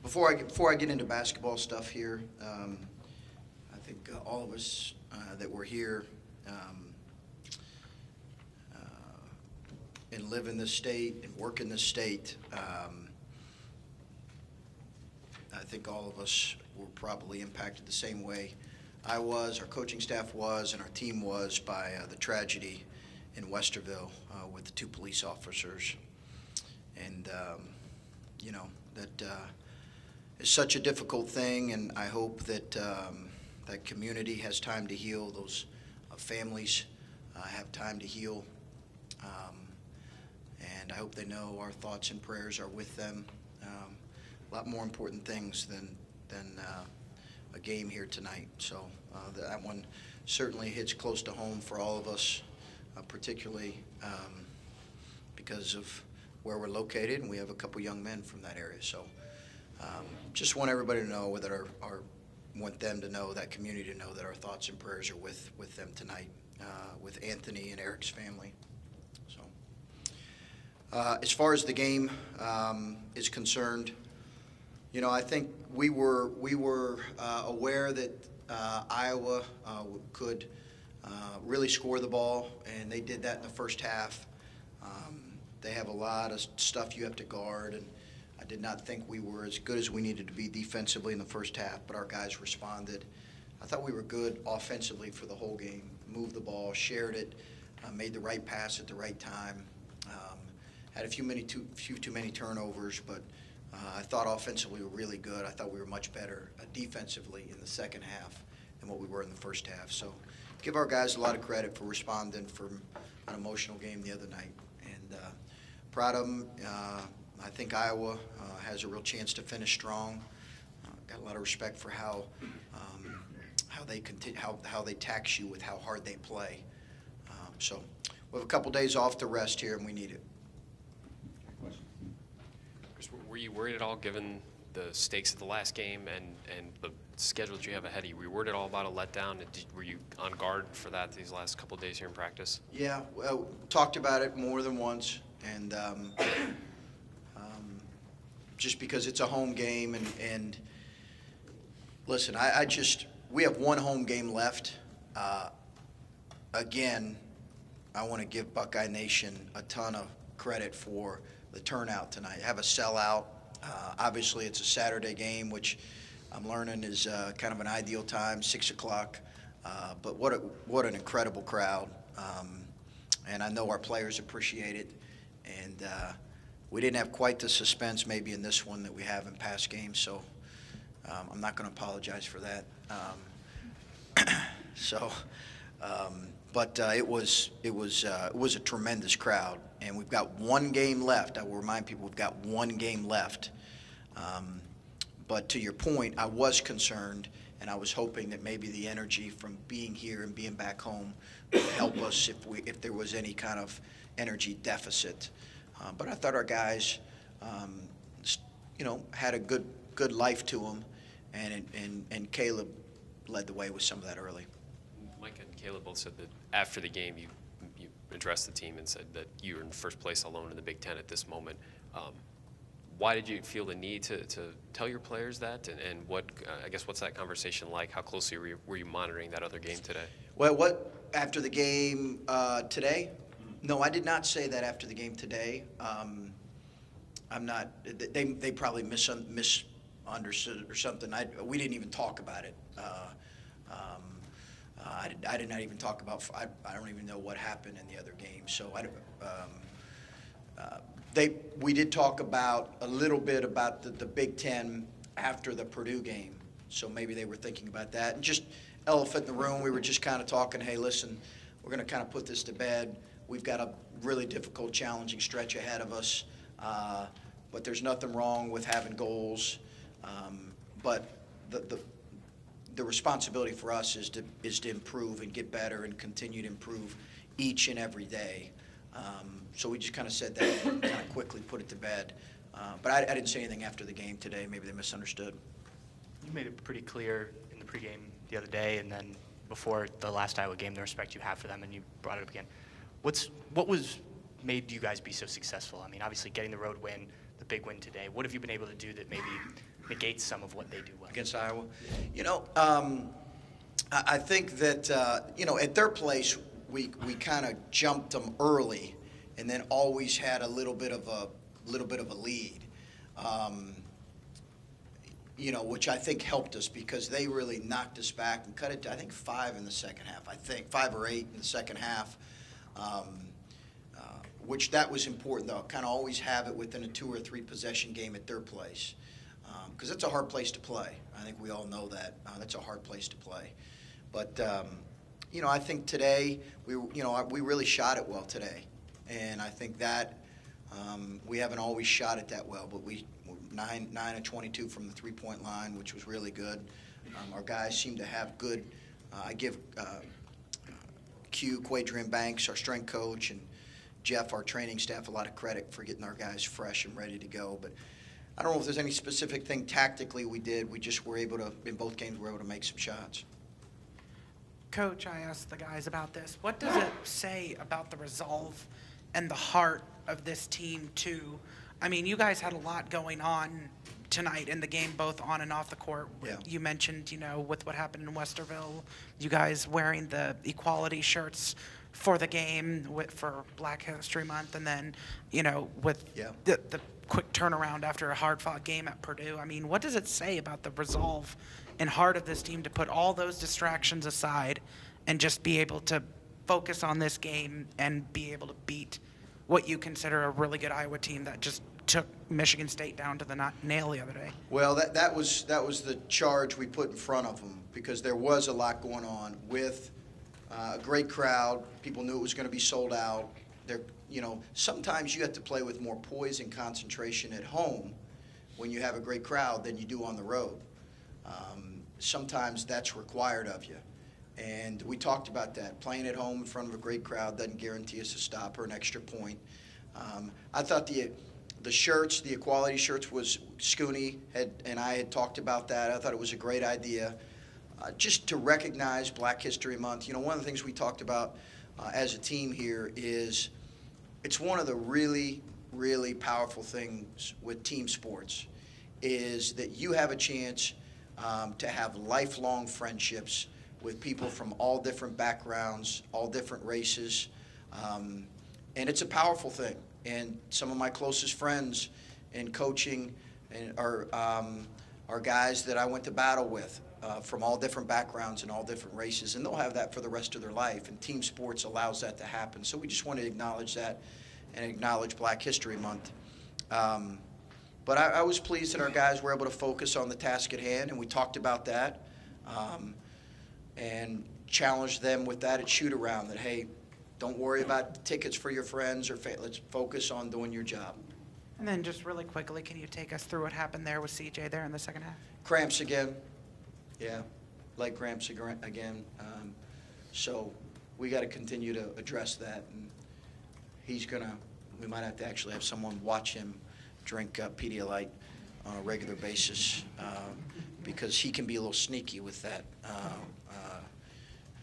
Before I get into basketball stuff here, I think all of us that were here and live in this state and work in this state, I think all of us were probably impacted the same way I was, our coaching staff was, and our team was by the tragedy in Westerville with the 2 police officers. And, you know, that is such a difficult thing, and I hope that that community has time to heal, those families have time to heal, and I hope they know our thoughts and prayers are with them. A lot more important things than a game here tonight. So that one certainly hits close to home for all of us, particularly because of where we're located, and we have a couple young men from that area. So just want everybody to know that want them to know, that community to know that our thoughts and prayers are with them tonight, with Anthony and Eric's family. So as far as the game is concerned, you know, I think we were aware that Iowa could really score the ball, and they did that in the first half. They have a lot of stuff you have to guard, and I did not think we were as good as we needed to be defensively in the first half, but our guys responded. I thought we were good offensively for the whole game. Moved the ball, shared it, made the right pass at the right time. Had a few too many turnovers, but I thought offensively we were really good. I thought we were much better defensively in the second half than what we were in the first half. So give our guys a lot of credit for responding from an emotional game the other night. And proud of them. I think Iowa has a real chance to finish strong. Got a lot of respect for how they continue, how they tax you with how hard they play. So we have a couple days off to rest here, and we need it. Were you worried at all, given the stakes of the last game and the schedule that you have ahead of you? Were you worried at all about a letdown? Were you on guard for that these last couple of days here in practice? Yeah, well, talked about it more than once, and just because it's a home game, and listen, we have one home game left. Again, I want to give Buckeye Nation a ton of credit for the turnout tonight. Have a sellout. Obviously, it's a Saturday game, which I'm learning is kind of an ideal time, 6 o'clock. But what an incredible crowd. And I know our players appreciate it. And we didn't have quite the suspense maybe in this one that we have in past games, so I'm not going to apologize for that. But it was a tremendous crowd, and we've got one game left. I will remind people we've got one game left. But to your point, I was concerned, and I was hoping that maybe the energy from being here and being back home would help us if there was any kind of energy deficit. But I thought our guys, you know, had a good life to them, and Caleb led the way with some of that early. Mike and Caleb both said that after the game you addressed the team and said that you were in first place alone in the Big Ten at this moment. Why did you feel the need to tell your players that, and what I guess what's that conversation like? How closely were you monitoring that other game today? Well, after the game today? No, I did not say that after the game today. I'm not. They probably misunderstood or something. We didn't even talk about it. I did not even talk about. I don't even know what happened in the other game. So we did talk about a little bit about the Big Ten after the Purdue game. So maybe they were thinking about that. And just elephant in the room, we were just kind of talking. Hey, listen, we're going to kind of put this to bed. We've got a really difficult, challenging stretch ahead of us, but there's nothing wrong with having goals. But the responsibility for us is to improve and get better and continue to improve each and every day. So we just kind of said that and kind of quickly put it to bed. But I didn't say anything after the game today. Maybe they misunderstood. You made it pretty clear in the pregame the other day, and then before the last Iowa game, the respect you have for them, and you brought it up again. What made you guys be so successful? I mean, obviously getting the road win, the big win today. What have you been able to do that maybe negates some of what they do well? Against Iowa? I think that, at their place, we kind of jumped them early and then always had a little bit of a lead. Which I think helped us because they really knocked us back and cut it to, I think, 5 in the second half. I think 5 or 8 in the second half, which that was important, though. Kind of always have it within a 2 or 3 possession game at their place because it's a hard place to play. I think we all know that. That's a hard place to play. But, I think today we really shot it well today. And I think that we haven't always shot it that well, but we 9 of 22 from the three-point line, which was really good. Our guys seem to have good. I give Quadrian Banks, our strength coach, and Jeff, our training staff, a lot of credit for getting our guys fresh and ready to go. But I don't know if there's any specific thing tactically we did. We just were able to, in both games, we were able to make some shots. Coach, I asked the guys about this. What does it say about the resolve and the heart of this team, too? I mean, you guys had a lot going on tonight in the game, both on and off the court. Yeah. You mentioned, with what happened in Westerville, you guys wearing the equality shirts for the game for Black History Month, and then, with the quick turnaround after a hard-fought game at Purdue. I mean, what does it say about the resolve and heart of this team to put all those distractions aside and just be able to focus on this game and be able to beat what you consider a really good Iowa team that just took Michigan State down to the nail the other day? Well, that was the charge we put in front of them because there was a lot going on with a great crowd. People knew it was going to be sold out. Sometimes you have to play with more poise and concentration at home when you have a great crowd than you do on the road. Sometimes that's required of you. And we talked about that. Playing at home in front of a great crowd doesn't guarantee us a stop or an extra point. I thought the shirts, the equality shirts, was Scooney and I had talked about that. I thought it was a great idea. Just to recognize Black History Month. One of the things we talked about as a team here is it's one of the really, really powerful things with team sports is that you have a chance to have lifelong friendships with people from all different backgrounds, all different races, and it's a powerful thing. And some of my closest friends in coaching are guys that I went to battle with from all different backgrounds and all different races, and they'll have that for the rest of their life, and team sports allows that to happen. So we just want to acknowledge that and acknowledge Black History Month. But I was pleased that our guys were able to focus on the task at hand, and we talked about that and challenged them with that at shoot-around, that, hey, don't worry about tickets for your friends or let's focus on doing your job. And then just really quickly, can you take us through what happened there with CJ there in the second half? Cramps again. Yeah, leg cramps again. So we got to continue to address that. And we might have to actually have someone watch him drink Pedialyte on a regular basis because he can be a little sneaky with that.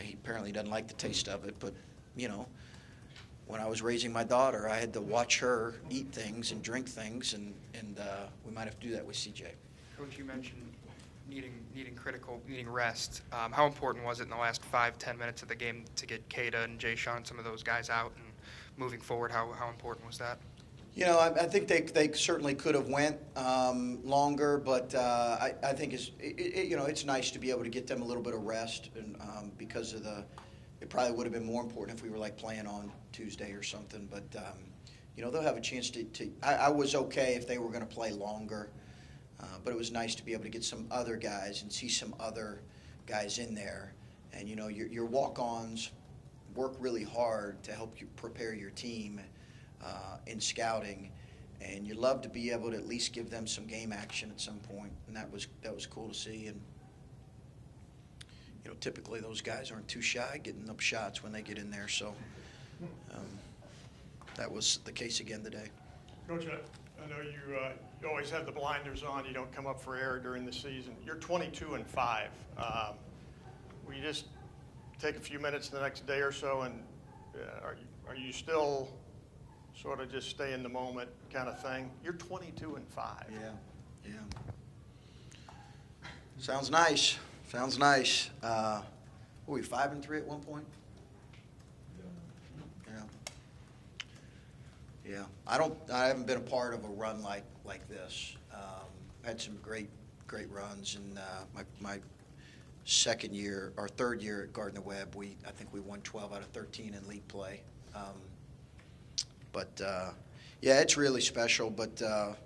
He apparently doesn't like the taste of it, but when I was raising my daughter, I had to watch her eat things and drink things, and we might have to do that with CJ. Coach, you mentioned needing rest. How important was it in the last 5-10 minutes of the game to get Kada and Jay Sean, some of those guys out, and moving forward, how important was that? I think they certainly could have went longer, but I think it's nice to be able to get them a little bit of rest, and because of it probably would have been more important if we were playing on Tuesday or something. But they'll have a chance to. I was okay if they were going to play longer, but it was nice to be able to get some other guys and see some other guys in there. And your walk-ons work really hard to help you prepare your team in scouting, and you love to be able to at least give them some game action at some point, and that was cool to see. And typically those guys aren't too shy getting up shots when they get in there, so that was the case again today. Coach, I know you always have the blinders on. You don't come up for air during the season. You're 22-5. Will you just take a few minutes the next day or so, and are you still sort of just stay in the moment kind of thing. You're 22-5. Yeah. Sounds nice. Sounds nice. Were we 5-3 at one point? Yeah. I haven't been a part of a run like this. Had some great runs, and my second year or third year at Gardner Webb, I think we won 12 out of 13 in league play. Yeah, it's really special. But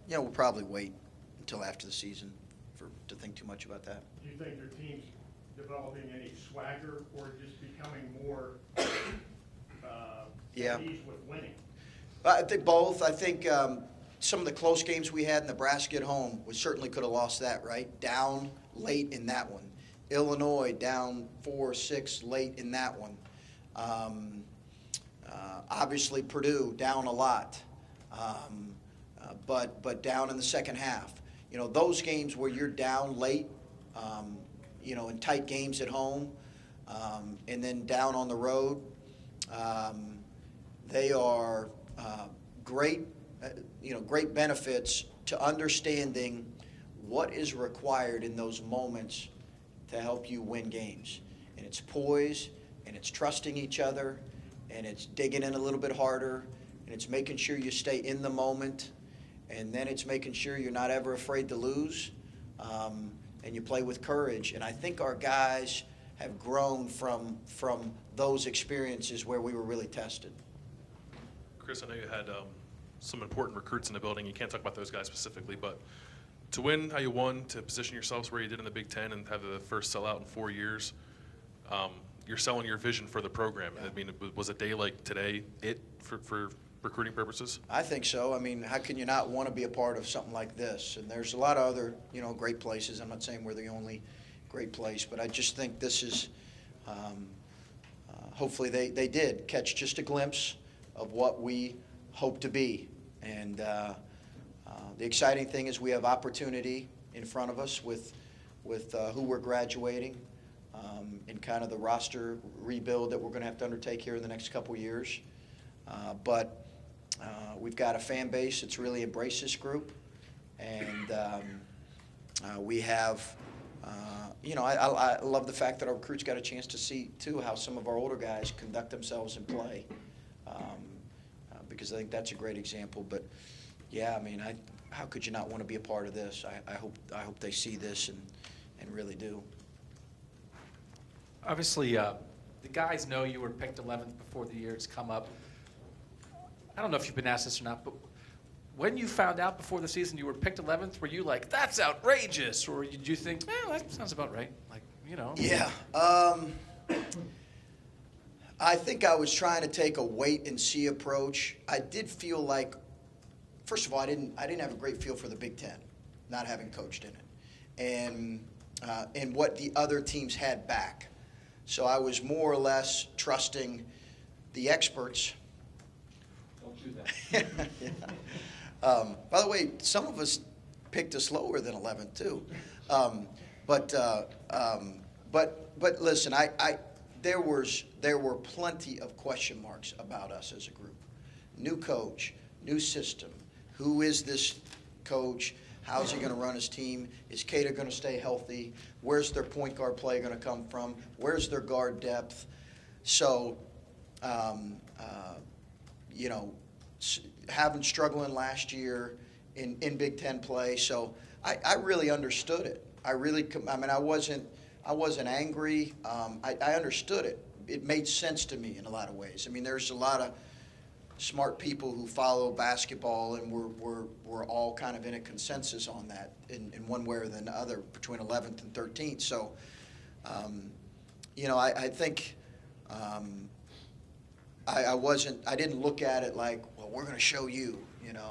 we'll probably wait until after the season to think too much about that. Do you think your team's developing any swagger or just becoming more Yeah. at ease with winning? I think both. I think some of the close games we had, Nebraska at home, we certainly could have lost that, right? Down late in that one. Illinois down 4-6 late in that one. Obviously Purdue down a lot, but down in the second half. Those games where you're down late, in tight games at home, and then down on the road, they are great benefits to understanding what is required in those moments to help you win games. And it's poise, and it's trusting each other, and it's digging in a little bit harder, and it's making sure you stay in the moment, and then it's making sure you're not ever afraid to lose, and you play with courage. And I think our guys have grown from those experiences where we were really tested. Chris, I know you had some important recruits in the building. You can't talk about those guys specifically, but to win how you won, to position yourselves where you did in the Big Ten and have the first sellout in 4 years, you're selling your vision for the program. I mean, was a day like today for recruiting purposes? I think so. I mean, how can you not want to be a part of something like this? And there's a lot of other, great places. I'm not saying we're the only great place, but I just think this is, hopefully they did catch just a glimpse of what we hope to be. And the exciting thing is we have opportunity in front of us with who we're graduating, and kind of the roster rebuild that we're going to have to undertake here in the next couple years. But we've got a fan base that's really embraced this group, and we have, I love the fact that our recruits got a chance to see too how some of our older guys conduct themselves and play, because I think that's a great example. But yeah, I mean, how could you not want to be a part of this? I hope they see this and really do. Obviously, the guys know you were picked 11th before the year's come up. I don't know if you've been asked this or not, but when you found out before the season you were picked 11th, were you like, that's outrageous? Or did you think, that sounds about right? Yeah. I think I was trying to take a wait-and-see approach. I did feel like, first of all, I didn't have a great feel for the Big Ten, not having coached in it, and what the other teams had back. So I was more or less trusting the experts. Don't do that. Yeah. By the way, some of us picked us lower than 11th too. But listen, there were plenty of question marks about us as a group. New coach, new system. Who is this coach? How's he going to run his team? Is Cater going to stay healthy? Where's their point guard play going to come from? Where's their guard depth? So, having struggling last year in Big Ten play, so I really understood it. I wasn't angry. I understood it. It made sense to me in a lot of ways. I mean, there's a lot of smart people who follow basketball, and we're all kind of in a consensus on that in one way or the other between 11th and 13th. So, I think I didn't look at it like, well, we're going to show you.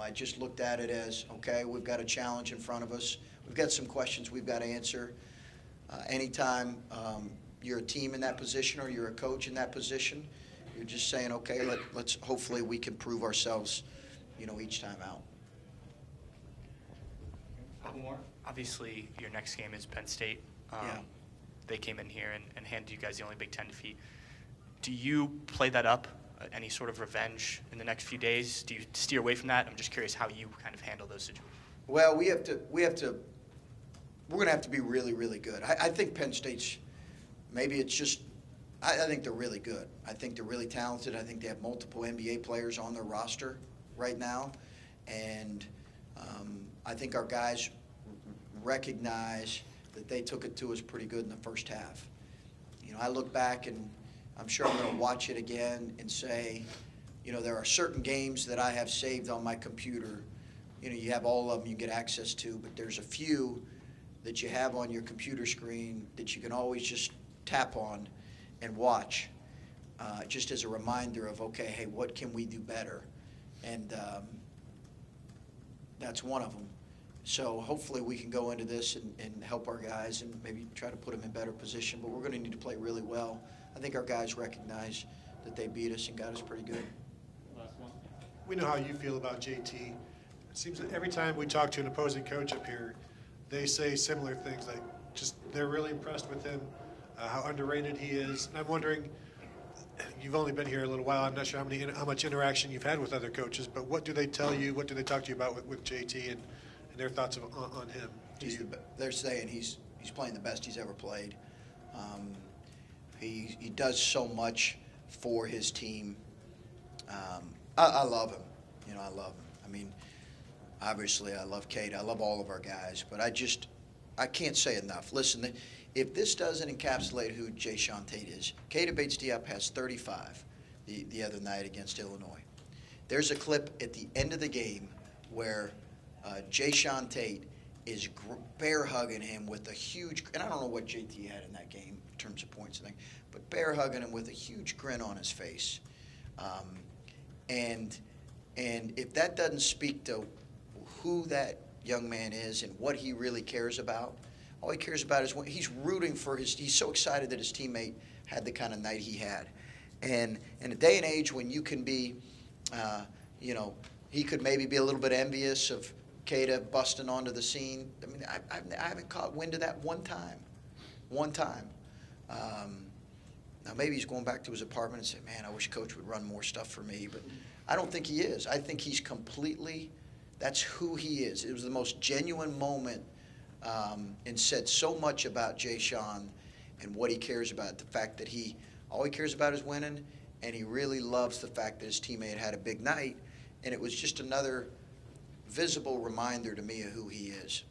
I just looked at it as, okay, we've got a challenge in front of us. We've got some questions we've got to answer. Anytime you're a team in that position or you're a coach in that position, you're just saying, okay, let's hopefully we can prove ourselves, each time out. Obviously, your next game is Penn State. Yeah. They came in here and handed you guys the only Big Ten defeat. Do you play that up any sort of revenge in the next few days? Do you steer away from that? I'm just curious how you kind of handle those situations. Well, we're going to have to be really, really good. I think Penn State's, maybe it's just, I think they're really good. I think they're really talented. I think they have multiple NBA players on their roster right now. And I think our guys recognize that they took it to us pretty good in the first half. You know, I look back and I'm sure I'm going to watch it again and say, you know, there are certain games that I have saved on my computer. You know, you have all of them you get access to, but there's a few that you have on your computer screen that you can always just tap on and watch, just as a reminder of, okay, hey, what can we do better? And that's one of them. So hopefully we can go into this and help our guys and maybe try to put them in better position, but we're going to need to play really well. I think our guys recognize that they beat us and got us pretty good. Last one. We know how you feel about JT. It seems that every time we talk to an opposing coach up here, they say similar things, like just they're really impressed with him, how underrated he is. And I'm wondering, you've only been here a little while. I'm not sure how much interaction you've had with other coaches, but what do they tell you? What do they talk to you about with JT and their thoughts on him? They're saying he's playing the best he's ever played. He does so much for his team. I love him. You know, I love him. I mean, obviously I love Kate. I love all of our guys, but I can't say enough. Listen, if this doesn't encapsulate who Jayshawn Tate is, Keita Bates-Diop has 35 the other night against Illinois. There's a clip at the end of the game where Jayshawn Tate is bear hugging him with a huge, and I don't know what JT had in that game in terms of points and things, but bear hugging him with a huge grin on his face. And if that doesn't speak to who that young man is and what he really cares about, all he cares about is he's rooting for he's so excited that his teammate had the kind of night he had. And in a day and age when you can be, you know, he could maybe be a little bit envious of Keita busting onto the scene. I mean, I haven't caught wind of that one time. Now maybe he's going back to his apartment and saying, man, I wish Coach would run more stuff for me. But I don't think he is. I think he's completely, that's who he is. It was the most genuine moment and said so much about Jayshawn and what he cares about. The fact that all he cares about is winning, and he really loves the fact that his teammate had a big night. And it was just another visible reminder to me of who he is.